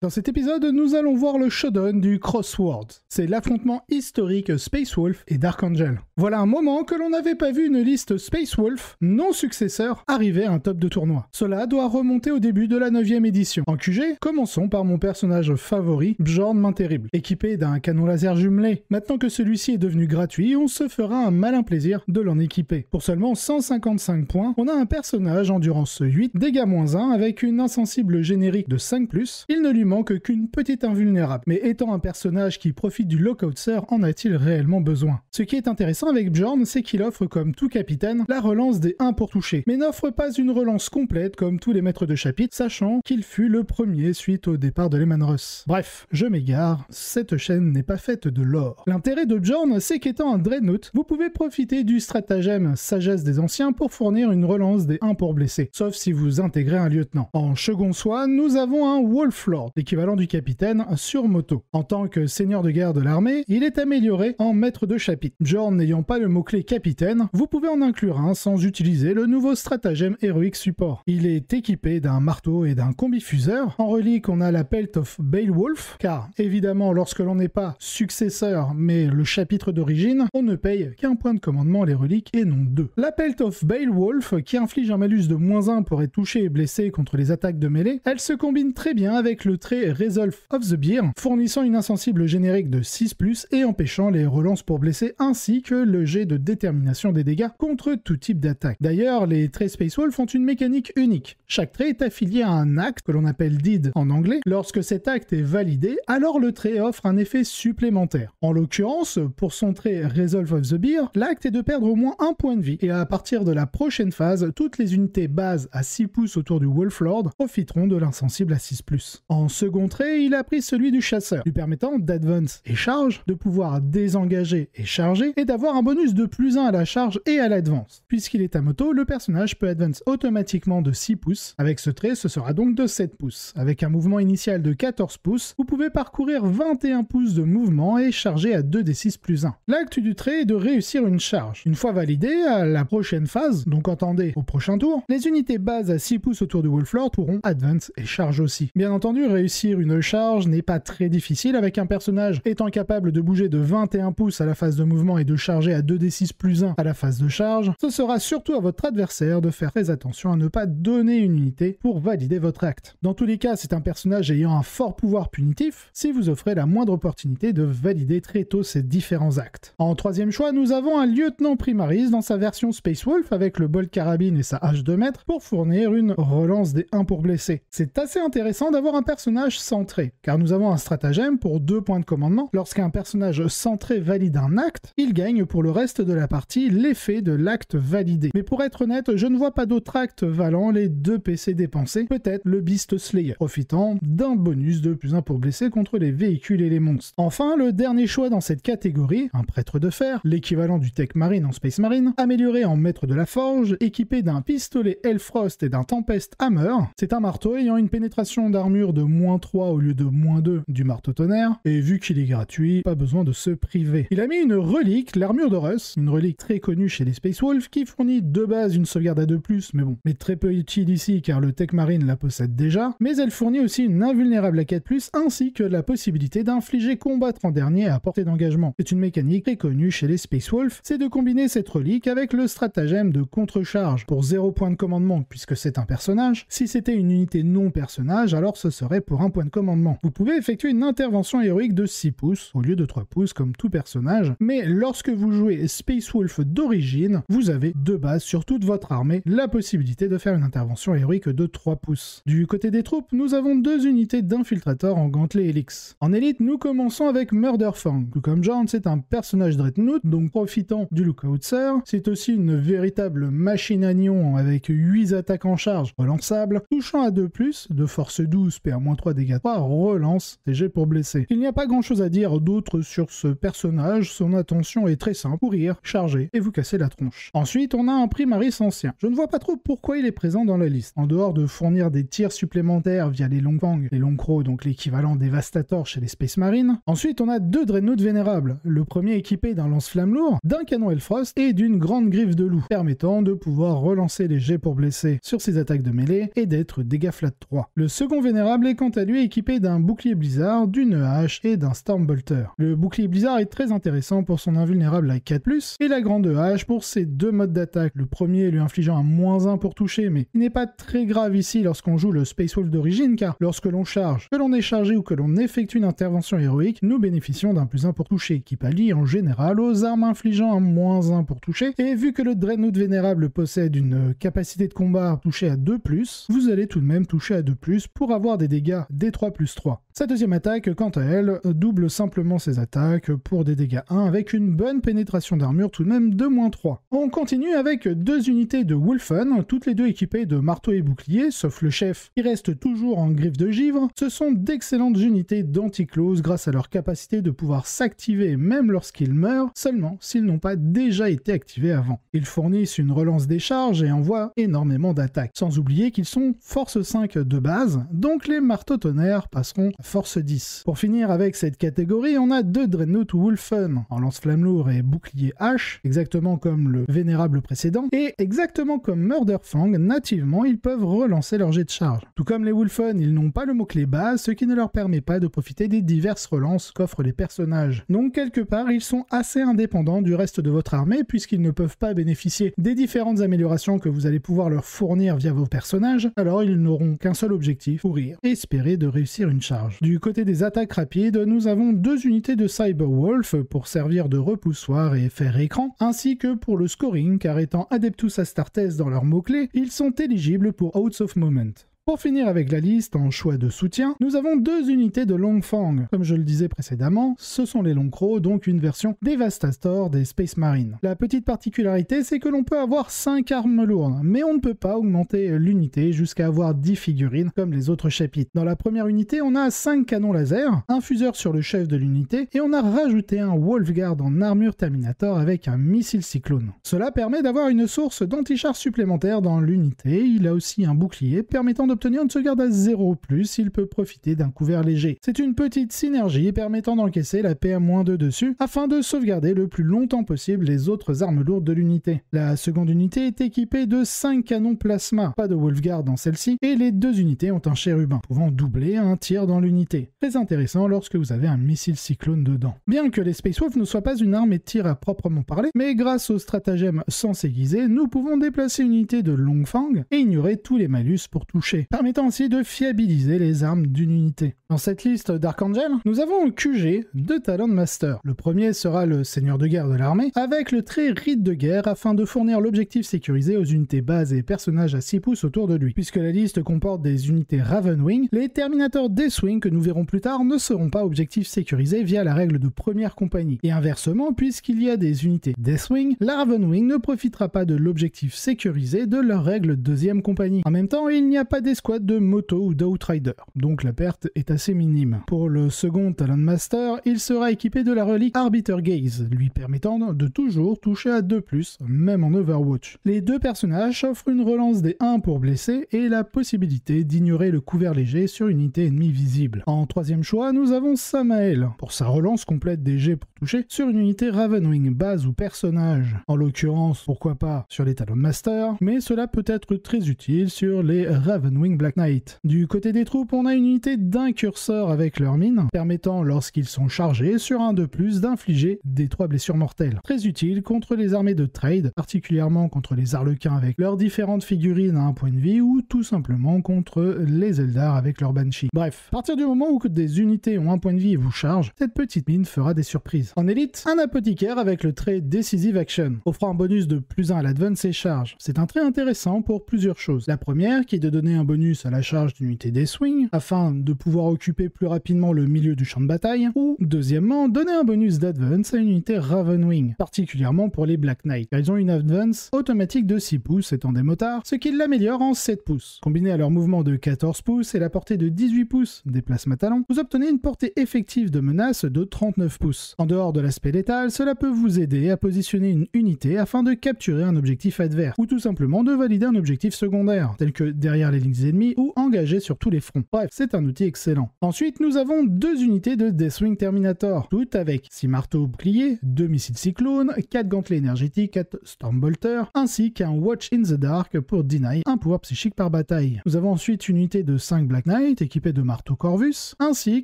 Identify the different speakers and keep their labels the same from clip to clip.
Speaker 1: Dans cet épisode, nous allons voir le showdown du Crosswords. C'est l'affrontement historique Space Wolf et Dark Angel. Voilà un moment que l'on n'avait pas vu une liste Space Wolf non successeur arriver à un top de tournoi. Cela doit remonter au début de la 9e édition. En QG, commençons par mon personnage favori, Bjorn Main Terrible. Équipé d'un canon laser jumelé, maintenant que celui-ci est devenu gratuit, on se fera un malin plaisir de l'en équiper. Pour seulement 155 points, on a un personnage endurance 8, dégâts -1 avec une insensible générique de 5+, il ne lui manque qu'une petite invulnérable. Mais étant un personnage qui profite du Lockoutser, en a-t-il réellement besoin? Ce qui est intéressant avec Bjorn, c'est qu'il offre, comme tout capitaine, la relance des 1 pour toucher, mais n'offre pas une relance complète comme tous les maîtres de chapitre, sachant qu'il fut le premier suite au départ de Leman Russ. Bref, je m'égare, cette chaîne n'est pas faite de l'or. L'intérêt de Bjorn, c'est qu'étant un Dreadnought, vous pouvez profiter du stratagème Sagesse des Anciens pour fournir une relance des 1 pour blesser, sauf si vous intégrez un lieutenant. En second soin, nous avons un Wolf Lord, l'équivalent du capitaine, sur moto. En tant que seigneur de guerre de l'armée, il est amélioré en maître de chapitre. Bjorn n'ayant pas le mot-clé capitaine, vous pouvez en inclure un sans utiliser le nouveau stratagème héroïque support. Il est équipé d'un marteau et d'un combifuseur. En relique, on a la Pelt of Beowulf, car évidemment, lorsque l'on n'est pas successeur, mais le chapitre d'origine, on ne paye qu'un point de commandement les reliques et non 2. La Pelt of Beowulf, qui inflige un malus de -1 pour être touché et blessé contre les attaques de mêlée, elle se combine très bien avec le trait Resolve of the Beer, fournissant une insensible générique de 6+, et empêchant les relances pour blesser, ainsi que le jet de détermination des dégâts contre tout type d'attaque. D'ailleurs, les traits Space Wolf ont une mécanique unique. Chaque trait est affilié à un acte, que l'on appelle deed en anglais. Lorsque cet acte est validé, alors le trait offre un effet supplémentaire. En l'occurrence, pour son trait Resolve of the Beer, l'acte est de perdre au moins un point de vie, et à partir de la prochaine phase, toutes les unités bases à 6 pouces autour du Wolf Lord profiteront de l'insensible à 6+. En second trait, il a pris celui du chasseur, lui permettant d'advance et charge, de pouvoir désengager et charger, et d'avoir un bonus de +1 à la charge et à l'advance. Puisqu'il est à moto, le personnage peut advance automatiquement de 6 pouces. Avec ce trait, ce sera donc de 7 pouces. Avec un mouvement initial de 14 pouces, vous pouvez parcourir 21 pouces de mouvement et charger à 2d6+1. L'acte du trait est de réussir une charge. Une fois validé, à la prochaine phase, donc entendez au prochain tour, les unités bases à 6 pouces autour du Wolf Lord pourront advance et charge aussi. Bien entendu, réussir une charge n'est pas très difficile avec un personnage étant capable de bouger de 21 pouces à la phase de mouvement et de charger à 2d6+1 à la phase de charge. Ce sera surtout à votre adversaire de faire très attention à ne pas donner une unité pour valider votre acte. Dans tous les cas, c'est un personnage ayant un fort pouvoir punitif si vous offrez la moindre opportunité de valider très tôt ces différents actes. En troisième choix, nous avons un lieutenant primaris dans sa version Space Wolf avec le bolt carabine et sa hache de maître pour fournir une relance des 1 pour blesser. C'est assez intéressant d'avoir un personnage centré, car nous avons un stratagème pour 2 points de commandement. Lorsqu'un personnage centré valide un acte, il gagne pour le reste de la partie l'effet de l'acte validé. Mais pour être honnête, je ne vois pas d'autre acte valant les 2 PC dépensés, peut-être le Beast Slayer, profitant d'un bonus de +1 pour blesser contre les véhicules et les monstres. Enfin, le dernier choix dans cette catégorie, un prêtre de fer, l'équivalent du Tech Marine en Space Marine, amélioré en maître de la forge, équipé d'un pistolet Hellfrost et d'un Tempest Hammer. C'est un marteau ayant une pénétration d'armure de -3 au lieu de -2 du marteau tonnerre, et vu qu'il est gratuit, pas besoin de se priver. Il a mis une relique, l'armure de Russ, une relique très connue chez les Space Wolf, qui fournit de base une sauvegarde à 2+, mais très peu utile ici car le Tech Marine la possède déjà, mais elle fournit aussi une invulnérable à 4+, ainsi que la possibilité d'infliger combattre en dernier à portée d'engagement. C'est une mécanique très connue chez les Space Wolf, c'est de combiner cette relique avec le stratagème de contre-charge pour 0 point de commandement puisque c'est un personnage. Si c'était une unité non personnage, alors ce serait pour 1 point de commandement. Vous pouvez effectuer une intervention héroïque de 6 pouces au lieu de 3 pouces comme tout personnage, mais lorsque vous jouez Space Wolf d'origine, vous avez de base sur toute votre armée la possibilité de faire une intervention héroïque de 3 pouces. Du côté des troupes, nous avons 2 unités d'infiltrateurs en gantelet Helix. En élite, nous commençons avec Murderfang. Tout comme Bjorn, c'est un personnage Dreadnought, donc profitant du Lookoutser. C'est aussi une véritable machine à nion avec 8 attaques en charge relançables, touchant à 2+, de force 12, PA-3 dégâts 3, relance, TG pour blesser. Il n'y a pas grand chose à dire d'autre sur ce personnage, son attention est très simple, courir, charger et vous casser la tronche. Ensuite, on a un Primaris ancien. Je ne vois pas trop pourquoi il est présent dans la liste. En dehors de fournir des tirs supplémentaires via les Longfang, les Longcrow, donc l'équivalent Devastator chez les Space Marines. Ensuite, on a 2 Dreadnoughts vénérables. Le premier équipé d'un lance-flamme lourd, d'un canon Hellfrost et d'une grande griffe de loup, permettant de pouvoir relancer les jets pour blesser sur ses attaques de mêlée et d'être dégâts flat 3. Le second vénérable est quant à lui équipé d'un bouclier blizzard, d'une hache et d'un Stormbolter. Le bouclier blizzard est très intéressant pour son invulnérable à 4+, et la grande hache pour ses deux modes d'attaque, le premier lui infligeant un -1 pour toucher, mais il n'est pas très grave ici lorsqu'on joue le Space Wolf d'origine, car lorsque l'on charge, que l'on est chargé ou que l'on effectue une intervention héroïque, nous bénéficions d'un +1 pour toucher, qui pallie en général aux armes infligeant un -1 pour toucher, et vu que le Dreadnought Vénérable possède une capacité de combat touchée à 2+, vous allez tout de même toucher à 2+, pour avoir des dégâts D3+3. Sa deuxième attaque, quant à elle, double simplement ses attaques pour des dégâts 1 avec une bonne pénétration d'armure tout de même de -3. On continue avec deux unités de Wulfen, toutes les deux équipées de marteau et bouclier, sauf le chef qui reste toujours en griffe de givre. Ce sont d'excellentes unités d'anti-close grâce à leur capacité de pouvoir s'activer même lorsqu'ils meurent, seulement s'ils n'ont pas déjà été activés avant. Ils fournissent une relance des charges et envoient énormément d'attaques, sans oublier qu'ils sont force 5 de base, donc les marteaux tonnerres passeront à force 10. Pour finir avec cette catégorie, on a deux Dreadnought Wulfen en lance-flamme lourd et bouclier hache, exactement comme le vénérable précédent, et exactement comme Murderfang, nativement ils peuvent relancer leur jet de charge. Tout comme les Wulfen, ils n'ont pas le mot-clé base, ce qui ne leur permet pas de profiter des diverses relances qu'offrent les personnages. Donc quelque part, ils sont assez indépendants du reste de votre armée, puisqu'ils ne peuvent pas bénéficier des différentes améliorations que vous allez pouvoir leur fournir via vos personnages, alors ils n'auront qu'un seul objectif, courir et espérer de réussir une charge. Du côté des attaques rapides, nous avons deux unités de Cyberwolf pour servir de repoussoir et faire écran, ainsi que pour le scoring, car étant Adeptus Astartes dans leurs mots-clés, ils sont éligibles pour Outs of Moment. Pour finir avec la liste en choix de soutien, nous avons deux unités de Longfang. Comme je le disais précédemment, ce sont les Longcrow, donc une version Devastator des Space Marines. La petite particularité, c'est que l'on peut avoir 5 armes lourdes, mais on ne peut pas augmenter l'unité jusqu'à avoir 10 figurines comme les autres chapitres. Dans la première unité, on a 5 canons laser, un fuseur sur le chef de l'unité, et on a rajouté un Wolfguard en armure Terminator avec un missile cyclone. Cela permet d'avoir une source d'anti-char supplémentaire dans l'unité. Il a aussi un bouclier permettant d'obtenir une sauvegarde à 0+, il peut profiter d'un couvert léger. C'est une petite synergie permettant d'encaisser la PM-2 dessus afin de sauvegarder le plus longtemps possible les autres armes lourdes de l'unité. La seconde unité est équipée de 5 canons plasma, pas de Wolfguard dans celle-ci, et les deux unités ont un chérubin, pouvant doubler un tir dans l'unité. Très intéressant lorsque vous avez un missile cyclone dedans. Bien que les Space Wolf ne soient pas une arme et tir à proprement parler, mais grâce au stratagème sens aiguisé, nous pouvons déplacer une unité de Longfang et ignorer tous les malus pour toucher, permettant ainsi de fiabiliser les armes d'une unité. Dans cette liste Dark Angel, nous avons un QG de Talon Master. Le premier sera le seigneur de guerre de l'armée, avec le trait rite de guerre afin de fournir l'objectif sécurisé aux unités bases et personnages à 6 pouces autour de lui. Puisque la liste comporte des unités Ravenwing, les Terminator Deathwing que nous verrons plus tard ne seront pas objectifs sécurisés via la règle de première compagnie. Et inversement, puisqu'il y a des unités Deathwing, la Ravenwing ne profitera pas de l'objectif sécurisé de leur règle deuxième compagnie. En même temps, il n'y a pas d'escouade de moto ou d'outrider, donc la perte est assez minime. Pour le second Talon Master, il sera équipé de la relique Arbiter Gaze, lui permettant de toujours toucher à 2+, même en Overwatch. Les deux personnages offrent une relance des 1 pour blesser et la possibilité d'ignorer le couvert léger sur une unité ennemie visible. En troisième choix, nous avons Samael, pour sa relance complète des jets pour toucher sur une unité Ravenwing base ou personnage. En l'occurrence, pourquoi pas sur les Talon Master, mais cela peut être très utile sur les Ravenwing Black Knight. Du côté des troupes, on a une unité d'incurseurs avec leur mine, permettant lorsqu'ils sont chargés sur un de plus d'infliger des 3 blessures mortelles. Très utile contre les armées de trade, particulièrement contre les Arlequins avec leurs différentes figurines à 1 point de vie ou tout simplement contre les Eldar avec leurs Banshee. Bref, à partir du moment où des unités ont 1 point de vie et vous chargent, cette petite mine fera des surprises. En élite, un apothicaire avec le trait Decisive Action, offrant un bonus de +1 à l'advance et charge. C'est un trait intéressant pour plusieurs choses. La première qui est de donner un bonus à la charge d'une unité Deathwing, afin de pouvoir occuper plus rapidement le milieu du champ de bataille, ou deuxièmement, donner un bonus d'advance à une unité Ravenwing, particulièrement pour les Black Knight, car ils ont une advance automatique de 6 pouces étant des motards, ce qui l'améliore en 7 pouces. Combiné à leur mouvement de 14 pouces et la portée de 18 pouces des plasma talons, vous obtenez une portée effective de menace de 39 pouces. En dehors dehors de l'aspect létal, cela peut vous aider à positionner une unité afin de capturer un objectif adverse, ou tout simplement de valider un objectif secondaire, tel que derrière les lignes ennemies ou engagé sur tous les fronts. Bref, c'est un outil excellent. Ensuite, nous avons 2 unités de Deathwing Terminator, toutes avec 6 marteaux boucliers, 2 missiles cyclones, 4 gantelets énergétiques, 4 Stormbolter, ainsi qu'un Watch in the Dark pour deny un pouvoir psychique par bataille. Nous avons ensuite une unité de 5 Black Knight équipée de marteau Corvus, ainsi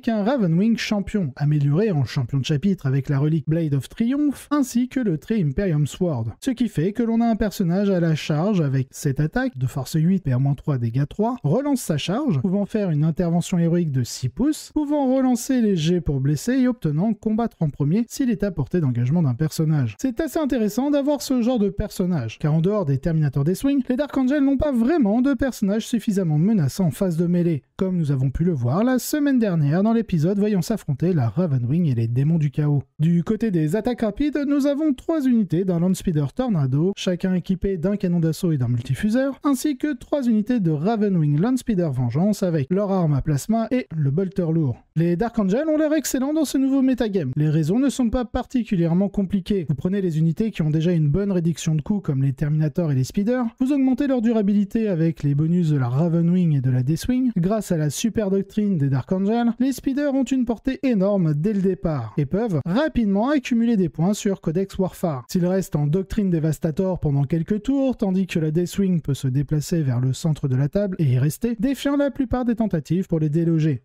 Speaker 1: qu'un Ravenwing champion, amélioré en champion de chapitre avec la relique Blade of Triumph, ainsi que le trait Imperium Sword. Ce qui fait que l'on a un personnage à la charge avec 7 attaques de force 8 et -3 dégâts 3, relance sa charge, pouvant faire une intervention héroïque de 6 pouces, pouvant relancer les jets pour blesser et obtenant combattre en premier s'il est à portée d'engagement d'un personnage. C'est assez intéressant d'avoir ce genre de personnage, car en dehors des Terminator Deathwing, les Dark Angels n'ont pas vraiment de personnages suffisamment menaçants en phase de mêlée, comme nous avons pu le voir la semaine dernière dans l'épisode voyant s'affronter la Ravenwing et les démons du chaos. Du côté des attaques rapides, nous avons 3 unités d'un Landspeeder Tornado, chacun équipé d'un canon d'assaut et d'un multifuseur, ainsi que 3 unités de Ravenwing Landspeeder Vengeance avec leur arme à plasma et le bolter lourd. Les Dark Angels ont l'air excellents dans ce nouveau metagame. Les raisons ne sont pas particulièrement compliquées. Vous prenez les unités qui ont déjà une bonne réduction de coût comme les Terminator et les Speeder, vous augmentez leur durabilité avec les bonus de la Ravenwing et de la Deathwing. Grâce à la super doctrine des Dark Angels, les Speeder ont une portée énorme dès le départ et peuvent rapidement accumuler des points sur Codex Warfare. S'ils restent en doctrine Devastator pendant quelques tours, tandis que la Deathwing peut se déplacer vers le centre de la table et y rester, défiant la plupart des tentatives pour les déloger.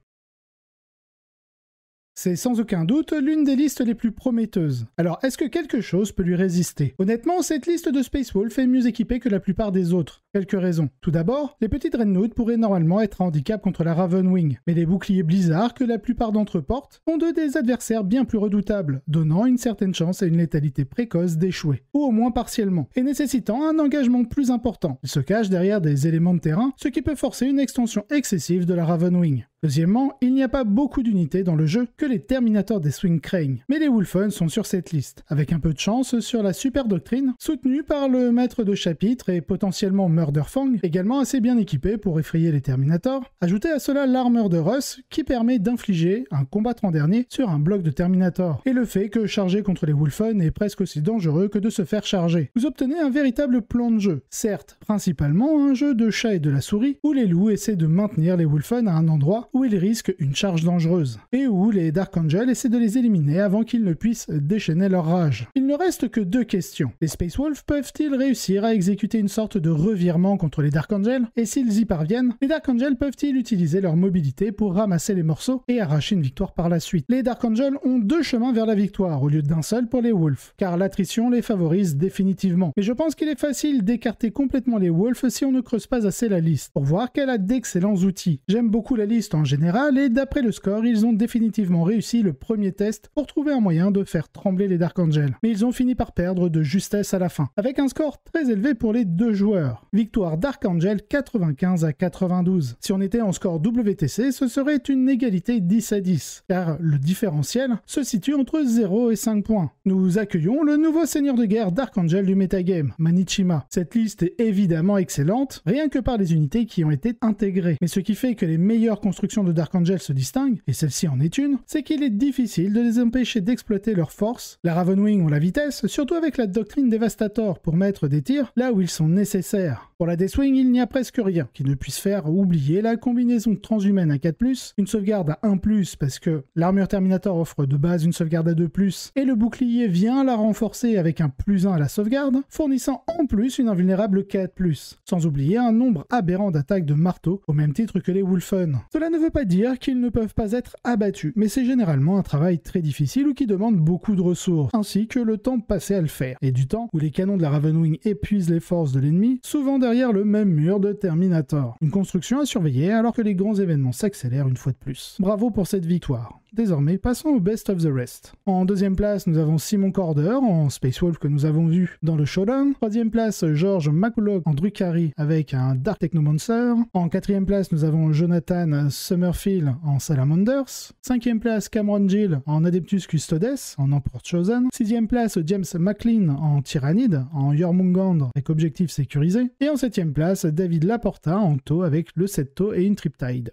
Speaker 1: C'est sans aucun doute l'une des listes les plus prometteuses. Alors, est-ce que quelque chose peut lui résister? Honnêtement, cette liste de Space Wolf est mieux équipée que la plupart des autres. Quelques raisons. Tout d'abord, les petites Dreadnought pourraient normalement être un handicap contre la Ravenwing, mais les boucliers Blizzard que la plupart d'entre eux portent ont des adversaires bien plus redoutables, donnant une certaine chance et une létalité précoce d'échouer, ou au moins partiellement, et nécessitant un engagement plus important. Ils se cachent derrière des éléments de terrain, ce qui peut forcer une extension excessive de la Ravenwing. Deuxièmement, il n'y a pas beaucoup d'unités dans le jeu que les Terminator Deathwing craignent, mais les Wolfen sont sur cette liste, avec un peu de chance sur la super doctrine, soutenue par le maître de chapitre et potentiellement Murderfang, également assez bien équipé pour effrayer les Terminator. Ajoutez à cela l'armure de Russ, qui permet d'infliger un combattant dernier sur un bloc de Terminator, et le fait que charger contre les Wolfen est presque aussi dangereux que de se faire charger. Vous obtenez un véritable plan de jeu, certes, principalement un jeu de chat et de la souris, où les loups essaient de maintenir les Wolfen à un endroit où ils risquent une charge dangereuse, et où les Dark Angels essaient de les éliminer avant qu'ils ne puissent déchaîner leur rage. Il ne reste que 2 questions. Les Space Wolves peuvent-ils réussir à exécuter une sorte de revirement contre les Dark Angels? Et s'ils y parviennent, les Dark Angels peuvent-ils utiliser leur mobilité pour ramasser les morceaux et arracher une victoire par la suite? Les Dark Angels ont 2 chemins vers la victoire, au lieu d'un seul pour les Wolves, car l'attrition les favorise définitivement. Mais je pense qu'il est facile d'écarter complètement les Wolves si on ne creuse pas assez la liste, pour voir qu'elle a d'excellents outils. J'aime beaucoup la liste en général, et d'après le score, ils ont définitivement réussi le premier test pour trouver un moyen de faire trembler les Dark Angels. Mais ils ont fini par perdre de justesse à la fin, avec un score très élevé pour les 2 joueurs. Victoire Dark Angel 95 à 92. Si on était en score WTC, ce serait une égalité 10 à 10, car le différentiel se situe entre 0 et 5 points. Nous accueillons le nouveau seigneur de guerre Dark Angel du metagame, Manichima. Cette liste est évidemment excellente, rien que par les unités qui ont été intégrées. Mais ce qui fait que les meilleures constructions de Dark Angel se distinguent, et celle-ci en est une, c'est qu'il est difficile de les empêcher d'exploiter leurs forces. La Ravenwing ont la vitesse, surtout avec la doctrine Devastator pour mettre des tirs là où ils sont nécessaires. Pour la Deathwing, il n'y a presque rien qui ne puisse faire oublier la combinaison transhumaine à 4+, une sauvegarde à 1+, parce que l'armure Terminator offre de base une sauvegarde à 2+, et le bouclier vient la renforcer avec un +1 à la sauvegarde, fournissant en plus une invulnérable 4+, sans oublier un nombre aberrant d'attaques de marteau, au même titre que les Wolfen. Cela ne veut pas dire qu'ils ne peuvent pas être abattus, mais c'est généralement un travail très difficile ou qui demande beaucoup de ressources, ainsi que le temps passé à le faire, et du temps où les canons de la Ravenwing épuisent les forces de l'ennemi, souvent derrière le même mur de Terminator. Une construction à surveiller alors que les grands événements s'accélèrent une fois de plus. Bravo pour cette victoire. Désormais, passons au Best of the Rest. En deuxième place, nous avons Simon Corder en Space Wolf que nous avons vu dans le Showdown. Troisième place, George McCulloch en Drukhari avec un Dark Technomancer. En quatrième place, nous avons Jonathan Summerfield en Salamanders. Cinquième place, Cameron Gill en Adeptus Custodes en Emperor Chosen. Sixième place, James McLean en Tyrannide en Jormungand avec objectif sécurisé. Et en septième place, David Laporta en Tau avec le Septo et une Triptide.